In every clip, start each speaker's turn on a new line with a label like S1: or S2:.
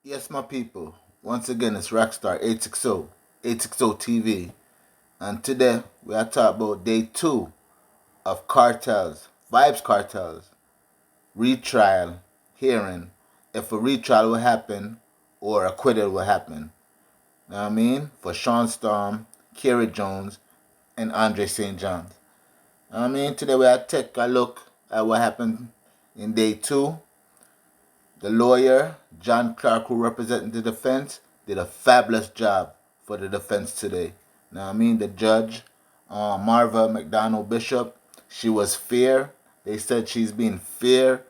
S1: Yes, my people. Once again, it's Rockstar 860 TV. And today, we are talking about day 2 of vybz cartels, retrial, hearing, if a retrial will happen or acquittal will happen. Know what I mean? For Sean Storm, Kerry Jones, and Andre St. John. Know what I mean? Today, we are take a look at what happened in day 2. The lawyer, John Clark, who represented the defense, did a fabulous job for the defense today. Now, I mean, the judge, Marva McDonald Bishop, she was fair. They said she's being fair.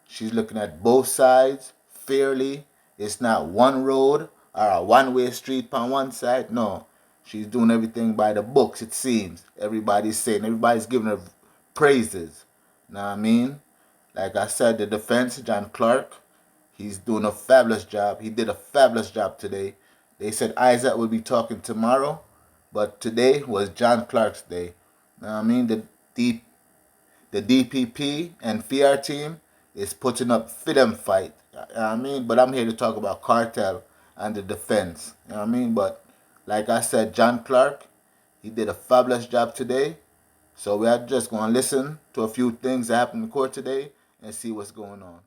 S1: She's looking at both sides fairly. It's not one road or a one-way street on one side. No, she's doing everything by the books, it seems. Everybody's giving her praises. Know what I mean? Like I said, the defense, John Clark, he's doing a fabulous job. He did a fabulous job today. They said Isaac will be talking tomorrow, but today was John Clark's day. Know what I mean? The DPP and FIAR team is putting up fit and fight. You know what I mean? But I'm here to talk about Kartel and the defense. You know what I mean? But like I said, John Clark, he did a fabulous job today. So we are just going to listen to a few things that happened in court today and see what's going on.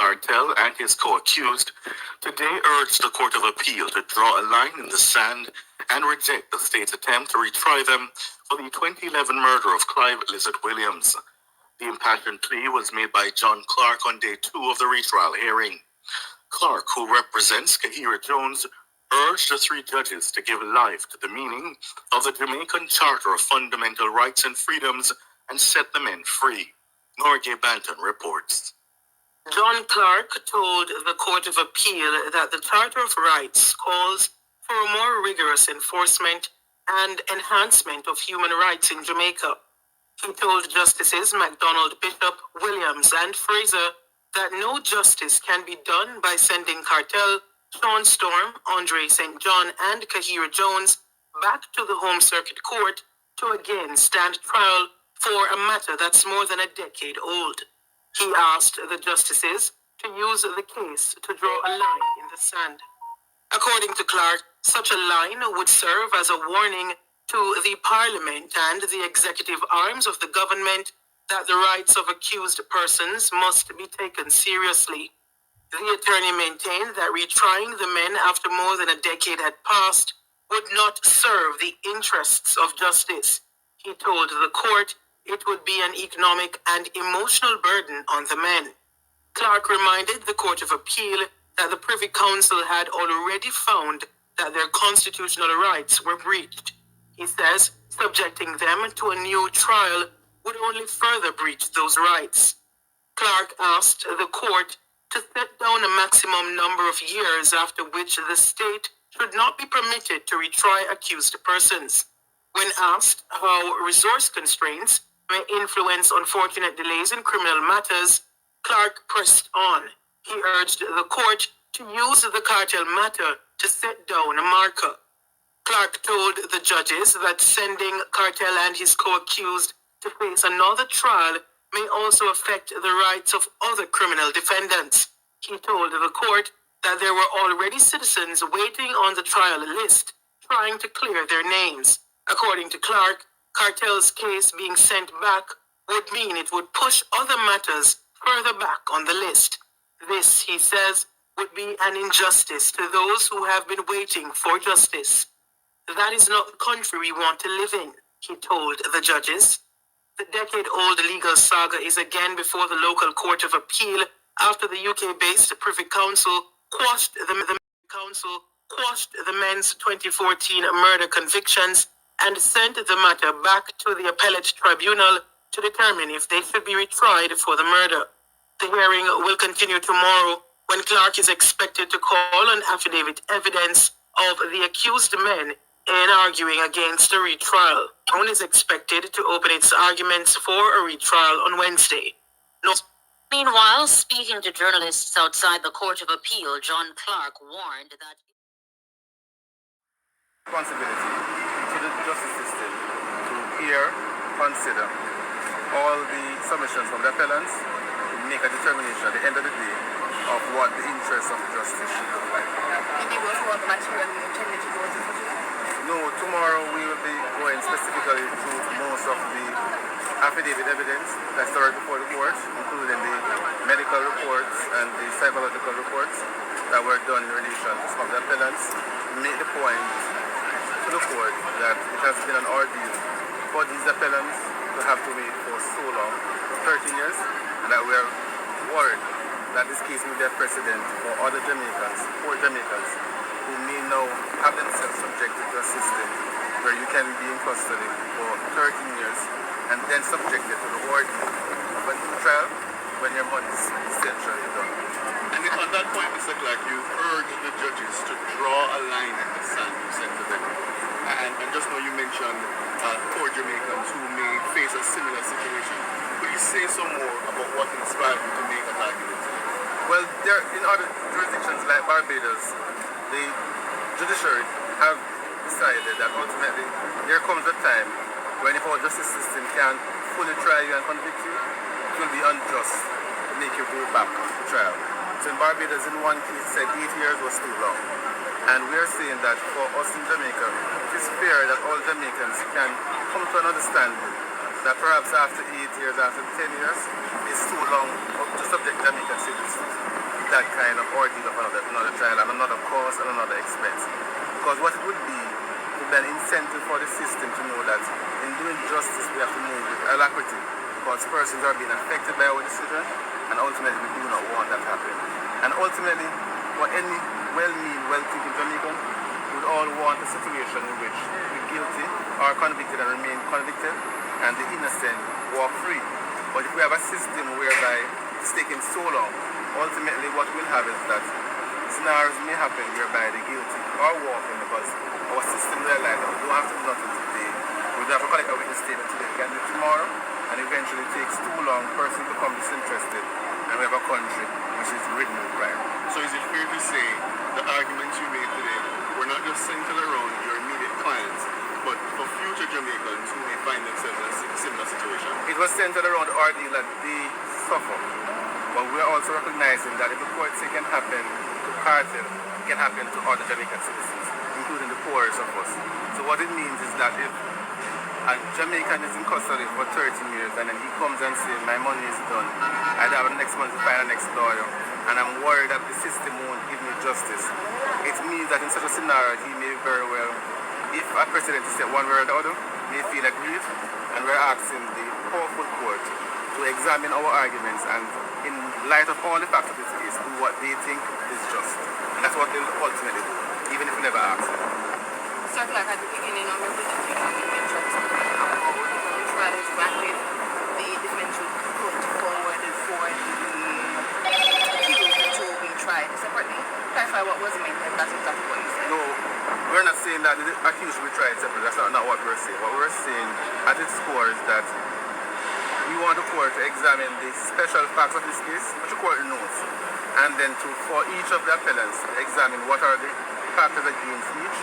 S2: Kartel and his co-accused today urged the Court of Appeal to draw a line in the sand and reject the state's attempt to retry them for the 2011 murder of Clive Lizard Williams. The impassioned plea was made by John Clark on day 2 of the retrial hearing. Clark, who represents Kerry Jones, urged the 3 judges to give life to the meaning of the Jamaican Charter of Fundamental Rights and Freedoms and set the men free. Norgay Banton reports.
S3: John Clark told the Court of Appeal that the Charter of Rights calls for a more rigorous enforcement and enhancement of human rights in Jamaica. He told Justices MacDonald Bishop, Williams, and Fraser that no justice can be done by sending Kartel, Sean Storm, Andre St. John, and Kerry Jones back to the Home Circuit Court to again stand trial for a matter that's more than a decade old. He asked the justices to use the case to draw a line in the sand. According to Clark, such a line would serve as a warning to the Parliament and the executive arms of the government that the rights of accused persons must be taken seriously. The attorney maintained that retrying the men after more than a decade had passed would not serve the interests of justice. He told the court it would be an economic and emotional burden on the men. Clark reminded the Court of Appeal that the Privy Council had already found that their constitutional rights were breached. He says subjecting them to a new trial would only further breach those rights. Clark asked the court to set down a maximum number of years after which the state should not be permitted to retry accused persons. When asked how resource constraints may influence unfortunate delays in criminal matters, Clark pressed on. He urged the court to use the Kartel matter to set down a marker. Clark told the judges that sending Kartel and his co-accused to face another trial may also affect the rights of other criminal defendants. He told the court that there were already citizens waiting on the trial list, trying to clear their names. According to Clark, Kartel's case being sent back would mean it would push other matters further back on the list. This, he says, would be an injustice to those who have been waiting for justice. That is not the country we want to live in, he told the judges. The decade-old legal saga is again before the local Court of Appeal after the UK-based Privy Council quashed the men's 2014 murder convictions and sent the matter back to the appellate tribunal to determine if they should be retried for the murder. The hearing will continue tomorrow when Clark is expected to call on affidavit evidence of the accused men in arguing against a retrial. Crown is expected to open its arguments for a retrial on Wednesday.
S4: Meanwhile, speaking to journalists outside the Court of Appeal, John Clark warned that
S5: responsibility to the justice system to hear, consider all the submissions from the appellants, to make a determination at the end of the day of what the interests of justice should be. affidavit evidence that's heard before the court, including the medical reports and the psychological reports that were done in relation to some of the appellants, make the point to the court that it has been an ordeal for these appellants to have to wait for so long, 13 years, and that we are worried that this case will be a precedent for other Jamaicans, poor Jamaicans, who may now have themselves subjected to a system where you can be in custody for 13 years and then subjected to the ordeal of a new trial when your money is essentially done.
S2: And on that point, Mr. Clark, you urged the judges to draw a line in the sand, you said to them. And just now you mentioned poor Jamaicans who may face a similar situation. Could you say some more about what inspired you to make that argument?
S5: Well, in other jurisdictions like Barbados, the judiciary have decided that ultimately there comes a time when if our justice system can fully try you and convict you, it will be unjust to make you go back to trial. So in Barbados, in one case, said 8 years was too long. And we are saying that for us in Jamaica, it is fair that all Jamaicans can come to an understanding that perhaps after 8 years, after 10 years, is too long to subject Jamaican citizens to that kind of ordeal of another trial and another cost and another expense. Because what it would be an incentive for the system to know that in doing justice we have to move with alacrity because persons are being affected by our decision and ultimately we do not want that to happen. And ultimately, for any well-meaning, well-thinking Jamaican, we would all want a situation in which the guilty are convicted and remain convicted and the innocent walk free. But if we have a system whereby it's taking so long, ultimately what we'll have is that scenarios may happen whereby the guilty are walking because our system realizes that we don't have to do nothing today. We don't have to collect a witness statement today. We can do it tomorrow, and eventually it takes too long for a person to become disinterested, and we have a country which is ridden with crime.
S2: So is it fair to say the arguments you made today were not just centered around your immediate clients, but for future Jamaicans who may find themselves in a similar situation?
S5: It was centered around the ordeal that they suffer, but we are also recognizing that if the court say can happen to Kartel, it can happen to other Jamaican citizens, including the poorest of us. So what it means is that if a Jamaican is in custody for 13 years and then he comes and says, my money is done, I have next month to find a next lawyer, and I'm worried that the system won't give me justice, it means that in such a scenario he may very well, if a precedent is set one way or the other, may feel aggrieved, and we're asking the powerful court to examine our arguments and in light of all the facts of this case, do what they think is just. And that's what they'll ultimately do, even if we never ask them.
S3: Sir Clark, at the beginning of your presentation, you mentioned something about how the trial is rapid. The defense will put forward for the accused to be tried separately. Clarify what was meant, and that's exactly what you said.
S5: No, we're not saying that the accused will be tried separately. That's not what we're saying. What we're saying at its core is that we want the court to examine the special facts of this case, which the court knows, and then for each of the appellants, examine what are the factors against each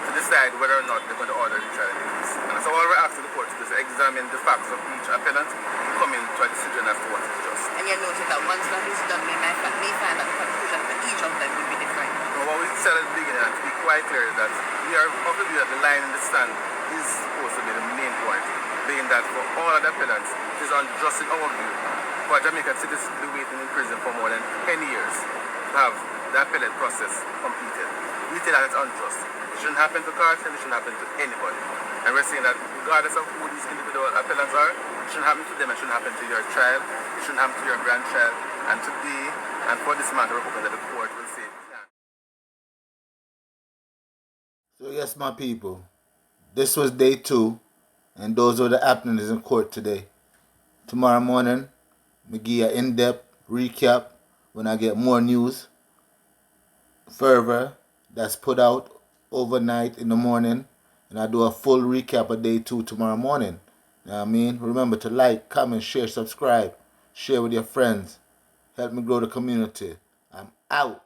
S5: to decide whether or not they're going to order the trial in the case. And so all we're asking the court to do is examine the facts of each appellant and come into a decision as to what is just.
S3: And you noted that once that is done, we may find that the conclusion for each of them will be different.
S5: Now, what we said at the beginning, and to be quite clear, is that we are of the view that the line in the sand is supposed to be the main point, being that for all of the appellants, it is unjust in our view for a Jamaican citizen to be waiting in prison for more than 10 years to have the appellate process completed. We think that it's unjust. It shouldn't happen to Kartel, it shouldn't happen to anybody. And we're saying that regardless of who these individual appellants are, it shouldn't happen to them, it shouldn't happen to your child, it shouldn't happen to your grandchild. And today, and for this matter, we're hoping that the court will say it can.
S1: So yes, my people, this was day 2, and those were the happenings in court today. Tomorrow morning, we give an in-depth recap when I get more news further that's put out overnight in the morning, and I do a full recap of day 2 tomorrow morning. You know what I mean? Remember to like, comment, share, subscribe, share with your friends. Help me grow the community. I'm out.